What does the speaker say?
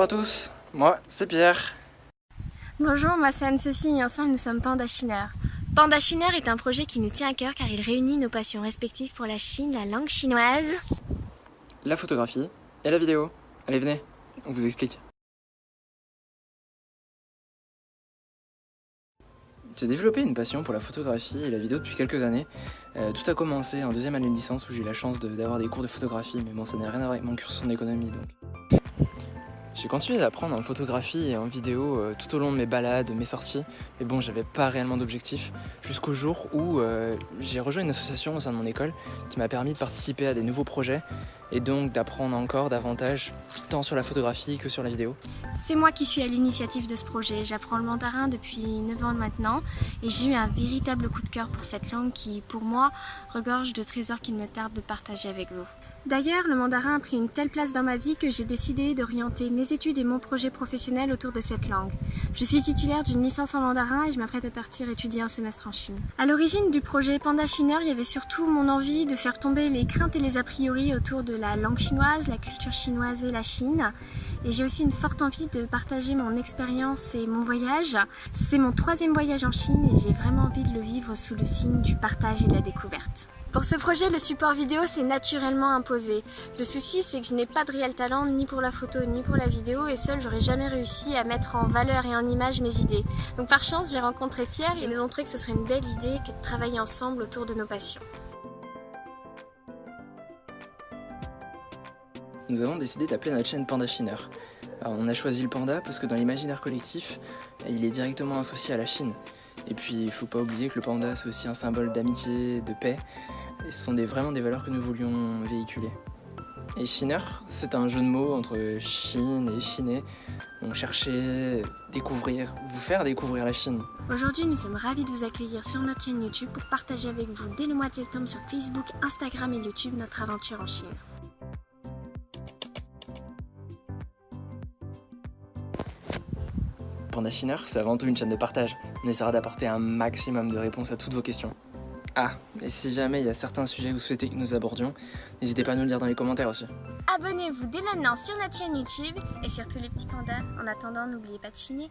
à tous, moi c'est Pierre. Bonjour, moi c'est Anne-Sophie et ensemble nous sommes Panda Chiner. Panda Chiner est un projet qui nous tient à cœur car il réunit nos passions respectives pour la Chine, la langue chinoise, La photographie et la vidéo. Allez venez, on vous explique. J'ai développé une passion pour la photographie et la vidéo depuis quelques années. Tout a commencé en deuxième année de licence où j'ai eu la chance d'avoir des cours de photographie, mais bon ça n'a rien à voir avec mon cursus en économie donc. J'ai continué d'apprendre en photographie et en vidéo tout au long de mes balades, mes sorties, mais bon j'avais pas réellement d'objectif jusqu'au jour où j'ai rejoint une association au sein de mon école qui m'a permis de participer à des nouveaux projets et donc d'apprendre encore davantage tant sur la photographie que sur la vidéo. C'est moi qui suis à l'initiative de ce projet. J'apprends le mandarin depuis 9 ans maintenant et j'ai eu un véritable coup de cœur pour cette langue qui, pour moi, regorge de trésors qu'il me tarde de partager avec vous. D'ailleurs, le mandarin a pris une telle place dans ma vie que j'ai décidé d'orienter mes études et mon projet professionnel autour de cette langue. Je suis titulaire d'une licence en mandarin et je m'apprête à partir étudier un semestre en Chine. À l'origine du projet Panda Chiner, il y avait surtout mon envie de faire tomber les craintes et les a priori autour de la langue chinoise, la culture chinoise et la Chine. Et j'ai aussi une forte envie de partager mon expérience et mon voyage. C'est mon 3e voyage en Chine et j'ai vraiment envie de le vivre sous le signe du partage et de la découverte. Pour ce projet, le support vidéo s'est naturellement imposé. Le souci, c'est que je n'ai pas de réel talent ni pour la photo ni pour la vidéo et seule, j'aurais jamais réussi à mettre en valeur et en image mes idées. Donc par chance, j'ai rencontré Pierre et nous ont trouvé que ce serait une belle idée que de travailler ensemble autour de nos passions. Nous avons décidé d'appeler notre chaîne Panda Chiner. Alors, on a choisi le panda parce que dans l'imaginaire collectif, il est directement associé à la Chine. Et puis il ne faut pas oublier que le panda c'est aussi un symbole d'amitié, de paix, et ce sont vraiment des valeurs que nous voulions véhiculer. Et Chiner, c'est un jeu de mots entre Chine et Chiné, donc chercher, découvrir, vous faire découvrir la Chine. Aujourd'hui, nous sommes ravis de vous accueillir sur notre chaîne YouTube pour partager avec vous dès le mois de septembre sur Facebook, Instagram et YouTube notre aventure en Chine. Panda Chiner, c'est avant tout une chaîne de partage. On essaiera d'apporter un maximum de réponses à toutes vos questions. Ah, et si jamais il y a certains sujets que vous souhaitez que nous abordions, n'hésitez pas à nous le dire dans les commentaires aussi. Abonnez-vous dès maintenant sur notre chaîne YouTube et sur tous les petits pandas. En attendant, n'oubliez pas de chiner.